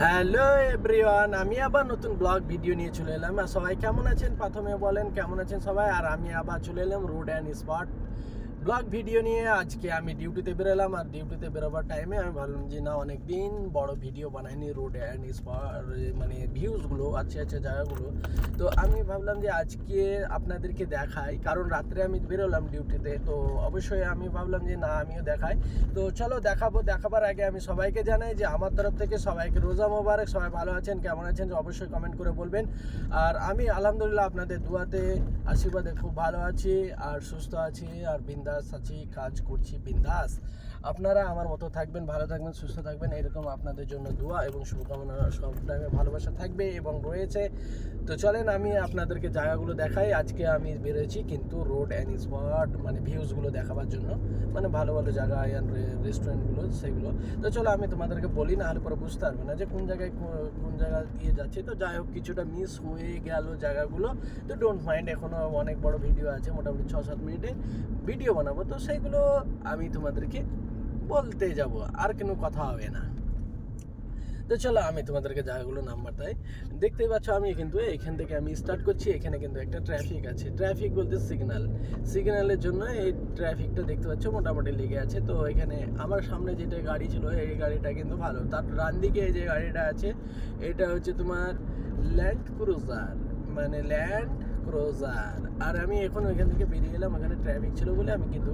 Hello everyone, আমি আবার নতুন ব্লগ ভিডিও নিয়ে চলে এলাম। আর সবাই কেমন আছেন প্রথমে বলেন, কেমন আছেন সবাই। আর আমি আবার চলে এলাম road and spot blog video নিয়ে। আজকে আমি ডিউটিতে বেরোলাম, আর ডিউটিতে বেরোবার টাইমে আমি ভাবলাম যে না, অনেক দিন বড় ভিডিও বানাইনি রোড অ্যান্ড স্পট, মানে ভিউজগুলো আছে জায়গাগুলো। তো আমি ভাবলাম যে আজকে আপনাদেরকে দেখাই, কারণ রাত্রে আমি বেরোলাম ডিউটিতে, তো অবশ্যই আমি ভাবলাম যে না, আমিও দেখাই। তো চলো দেখাবো। দেখাবার আগে আমি সবাইকে জানাই যে আমার তরফ থেকে সবাইকে রোজা মোবারক। সবাই ভালো আছেন, কেমন আছেন অবশ্যই কমেন্ট করে বলবেন। আর আমি আলহামদুলিল্লাহ আপনাদের দুয়াতে আশীর্বাদে খুব ভালো আছি, আর সুস্থ আছি, আর বিন্দাস আছি, কাজ করছি বিন্দাস। আপনারা আমার মতো থাকবেন, ভালো থাকবেন, সুস্থ থাকবেন, এরকম আপনাদের জন্য দোয়া এবং শুভকামনা সব টাইমে ভালোবাসা থাকবে এবং রয়েছে। তো চলেন আমি আপনাদেরকে জায়গাগুলো দেখাই। আজকে আমি বেরোয়েছি কিন্তু রোড অ্যান্ড স্পট মানে ভিউজগুলো দেখাবার জন্য, মানে ভালো ভালো জায়গা অ্যান্ড রেস্টুরেন্টগুলো সেগুলো। তো চলো আমি তোমাদেরকে বলি, না হলে পরে বুঝতে পারবে না যে কোন জায়গায় কোন জায়গা দিয়ে যাচ্ছে। তো যাই হোক, কিছুটা মিস হয়ে গেল জায়গাগুলো, তো ডোন্ট মাইন্ড। এখনও অনেক বড় ভিডিও আছে, মোটামুটি 6-7 মিনিটে ভিডিও বানাবো, তো সেইগুলো আমি তোমাদেরকে বলতে যাব, আর কোনো কথা হবে না। তো চলো আমি তোমাদেরকে জায়গাগুলো নাম্বার দেয়। দেখতেই পাচ্ছ আমি কিন্তু এখান থেকে আমি স্টার্ট করছি। এখানে কিন্তু একটা ট্রাফিক আছে, ট্রাফিক বলতে সিগন্যালের জন্য এই ট্রাফিকটা দেখতে পাচ্ছ মোটামুটি লেগে আছে। তো এখানে আমার সামনে যেটা গাড়ি ছিল, এই গাড়িটা কিন্তু ভালো। তার ডান দিকে যে গাড়িটা আছে, এটা হচ্ছে তোমার ল্যান্ড ক্রুজার, মানে ল্যান্ড ক্রুজার। আর আমি এখন ওইখান থেকে বেরিয়ে এলাম, ওখানে ট্রাফিক ছিল বলে আমি কিন্তু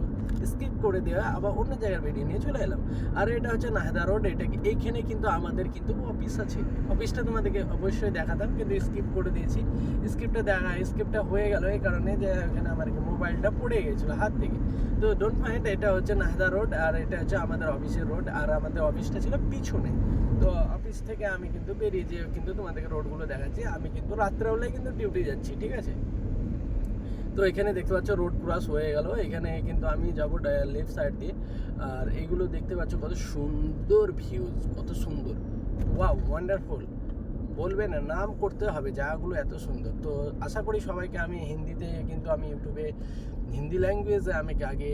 স্কিপ করে দেওয়া আবার অন্য জায়গায় বেরিয়ে নিয়ে চলে এলাম। আর এটা হচ্ছে নাহেদা রোড। এইখানে কিন্তু আমাদের কিন্তু অফিস আছে। অফিসটা তোমাদেরকে অবশ্যই দেখাতাম, কিন্তু স্কিপ করে দিয়েছি। স্কিপটা হয়ে গেল এই কারণে যে এখানে আমার মোবাইলটা পড়ে গেছিলো হাত থেকে। তো ডোন্ট মাইন্ড, এটা হচ্ছে নাহেদা রোড, আর এটা হচ্ছে আমাদের অফিসের রোড। আর আমাদের অফিসটা ছিল পিছনে। তো অফিস থেকে আমি কিন্তু বেরিয়ে যেয়ে কিন্তু তোমাদেরকে রোডগুলো দেখাচ্ছি। আমি কিন্তু রাত্রেবেলায় কিন্তু ডিউটি যাচ্ছি, ঠিক আছে। তো এখানে দেখতে পাচ্ছ রোড ক্রস হয়ে গেল। এখানে কিন্তু আমি যাবো লেফট সাইড দিয়ে। আর এইগুলো দেখতে পাচ্ছ কত সুন্দর ভিউজ, কত সুন্দর, ওয়াও, ওয়ান্ডারফুল। বলবে না, নাম করতে হবে, জায়গাগুলো এত সুন্দর। তো আশা করি সবাইকে আমি হিন্দিতে, কিন্তু আমি ইউটিউবে হিন্দি ল্যাঙ্গুয়েজে আমি আগে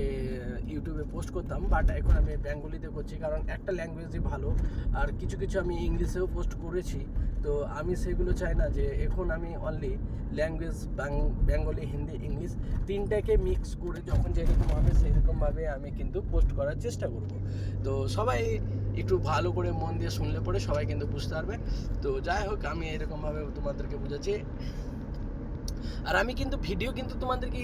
ইউটিউবে পোস্ট করতাম, বাট এখন আমি বেঙ্গলিতে করছি, কারণ একটা ল্যাঙ্গুয়েজই ভালো। আর কিছু কিছু আমি ইংলিশেও পোস্ট করেছি। তো আমি সেগুলো চাই না যে এখন আমি only language Bengali, Hindi, English তিনটাকে মিক্স করে যখন যেরকম হবে সেরকমভাবে আমি কিন্তু পোস্ট করার চেষ্টা করব। তো সবাই একটু ভালো করে মন দিয়ে শুনলে পরে সবাই কিন্তু বুঝতে পারবে। তো যাই হোক, আমি এরকমভাবে তোমাদেরকে বুঝাচ্ছি। আর আমি কিন্তু ভিডিও কিন্তু তোমাদেরকে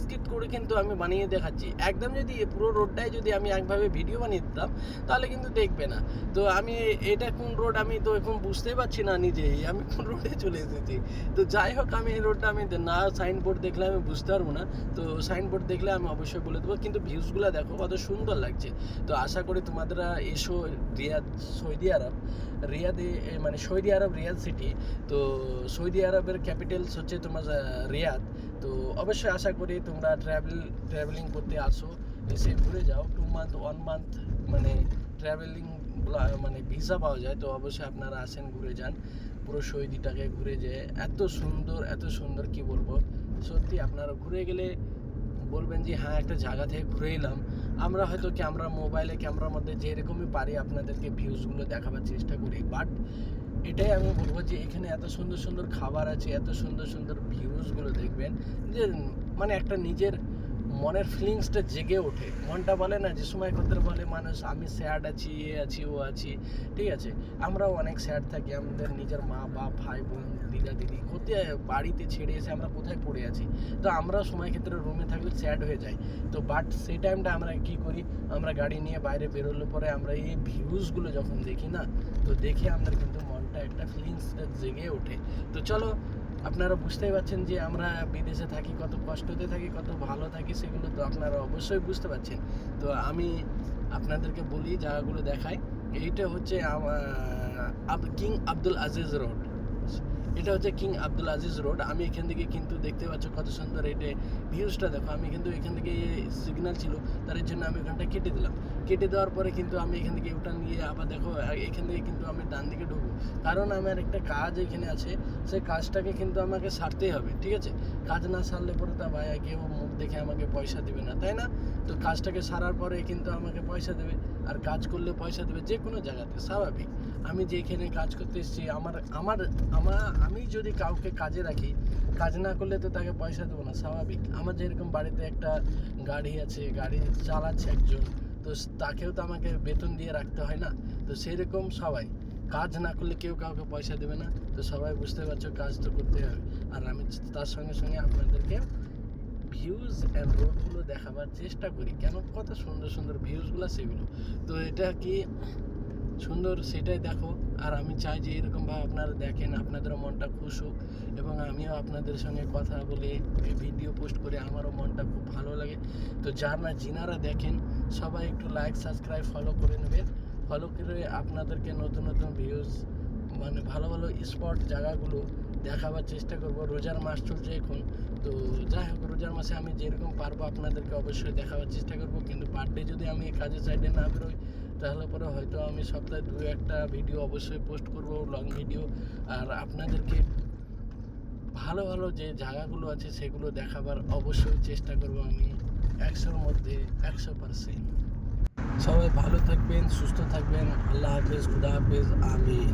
স্কিপ করে কিন্তু আমি বানিয়ে দেখাচ্ছি। একদম যদি পুরো রোডটাই যদি আমি একভাবে ভিডিও বানিয়ে দিতাম, তাহলে কিন্তু দেখবে না। তো আমি এটা কোন রোড আমি তো এখন বুঝতেই পারছি না নিজেই, আমি কোন রোডে চলে এসেছি। তো যাই হোক, আমি এই রোডটা আমি না সাইনবোর্ড দেখলে আমি বুঝতে পারবো না। তো সাইনবোর্ড দেখলে আমি অবশ্যই বলে দেবো, কিন্তু ভিউজগুলো দেখো কত সুন্দর লাগছে। তো আশা করি তোমাদের এসো রিয়াদ, রিয়াদে, মানে সৌদি আরব, রিয়াদ সিটি। তো সৌদি আরবের ক্যাপিটালস হচ্ছে তোমার রিয়াদ। তো অবশ্যই আশা করি তোমরা ট্রাভেলিং করতে আসো, এসে ঘুরে যাও। 2 মান্থ 1 মান্থ মানে ট্রাভেলিং মানে ভিসা পাওয়া যায়। তো অবশ্যই আপনারা আসেন, ঘুরে যান, পুরো সৌদিটাকে ঘুরে যেয়ে এত সুন্দর কি বলবো। সত্যি আপনারা ঘুরে গেলে বলবেন যে হ্যাঁ, একটা জায়গা থেকে ঘুরে এলাম। আমরা হয়তো ক্যামেরার মধ্যে যেরকমই পারি আপনাদেরকে ভিউজগুলো দেখাবার চেষ্টা করি, বাট এটাই আমি বলবো যে এখানে এত সুন্দর সুন্দর খাবার আছে, এত সুন্দর সুন্দর ভিউজগুলো দেখবেন যে মানে একটা নিজের মনের ফিলিংসটা জেগে ওঠে। মনটা বলে না, যে সময় ক্ষেত্রে বলে মানুষ আমি স্যাড আছি, এ আছি, ও আছি, ঠিক আছে। আমরাও অনেক স্যাড থাকি, আমাদের নিজের মা বাপ, ভাই বোন, দিদি কোথায় বাড়িতে ছেড়ে এসে আমরা কোথায় পড়ে আছি। তো আমরা সময় ক্ষেত্রে রুমে থাকলে স্যাড হয়ে যাই। তো বাট সেই টাইমটা আমরা কী করি, আমরা গাড়ি নিয়ে বাইরে বেরোলে পরে আমরা এই ভিউজগুলো যখন দেখি না, তো দেখে আমাদের কিন্তু মনটা একটা ফিলিংসটা জেগে ওঠে। তো চলো, আপনারা বুঝতেই পারছেন যে আমরা বিদেশে থাকি, কত কষ্টতে থাকি, কত ভালো থাকি, সেগুলো তো আপনারা অবশ্যই বুঝতে পারছেন। তো আমি আপনাদেরকে বলি, জায়গাগুলো দেখাই। এইটা হচ্ছে কিং আব্দুল আজিজ রোড। এটা হচ্ছে কিং আব্দুল আজিজ রোড। আমি এখান থেকে কিন্তু দেখতে পাচ্ছ কত সুন্দর, এটা ভিউজটা দেখো। আমি কিন্তু এখান থেকে সিগন্যাল ছিল, তার জন্য আমি ওখানটা কেটে দিলাম। কেটে দেওয়ার পরে কিন্তু আমি এখান থেকে ইউটার্ন নিয়ে আবার দেখো এখান থেকে কিন্তু আমি ডান দিকে ঢুকবো, কারণ আমার একটা কাজ এখানে আছে। সেই কাজটাকে কিন্তু আমাকে সারতেই হবে, ঠিক আছে। কাজ না সারলে পরে তা ভাই কেউ মুখ দেখে আমাকে পয়সা দেবে না, তাই না। তো কাজটাকে সারার পরে কিন্তু আমাকে পয়সা দেবে, আর কাজ করলে পয়সা দেবে যে কোনো জায়গাতে, স্বাভাবিক। আমি যেখানে কাজ করতে এসেছি আমি যদি কাউকে কাজে রাখি, কাজ না করলে তো তাকে পয়সা দেবো না, স্বাভাবিক। আমার যেরকম বাড়িতে একটা গাড়ি আছে, গাড়ি চালাচ্ছে একজন, তো তাকেও তো আমাকে বেতন দিয়ে রাখতে হয় না। তো সেরকম সবাই কাজ না করলে কেউ কাউকে পয়সা দেবে না। তো সবাই বুঝতে পারছো, কাজ তো করতে হবে। আর আমি তার সঙ্গে সঙ্গে আপনাদেরকে ভিউজ অ্যান্ড রোডগুলো দেখাবার চেষ্টা করি, কেন কত সুন্দর সুন্দর ভিউজগুলো সেগুলো। তো এটা কি সুন্দর সেটাই দেখো। আর আমি চাই যে এরকমভাবে আপনারা দেখেন, আপনাদেরও মনটা খুশ হোক, এবং আমিও আপনাদের সঙ্গে কথা বলে ভিডিও পোস্ট করে আমারও মনটা খুব ভালো লাগে। তো যিনারা দেখেন সবাই একটু লাইক, সাবস্ক্রাইব, ফলো করে নেবেন। ফলো করে আপনাদেরকে নতুন নতুন ভিউজ, মানে ভালো ভালো স্পট জায়গাগুলো দেখাবার চেষ্টা করব। রোজার মাস চলছে এখন, তো যাই হোক রোজার মাসে আমি যেরকম পারবো আপনাদেরকে অবশ্যই দেখাবার চেষ্টা করব। কিন্তু পার ডে যদি আমি কাজের সাইডে না বেরোই, তাহলে পরে হয়তো আমি সপ্তাহে 2-1টা ভিডিও অবশ্যই পোস্ট করব, লং ভিডিও। আর আপনাদেরকে ভালো ভালো যে জায়গাগুলো আছে সেগুলো দেখাবার অবশ্যই চেষ্টা করব আমি 100-র মধ্যে 100%। সবাই ভালো থাকবেন, সুস্থ থাকবেন। আল্লাহ হাফেজ, খুদা হাফেজ, আমিন।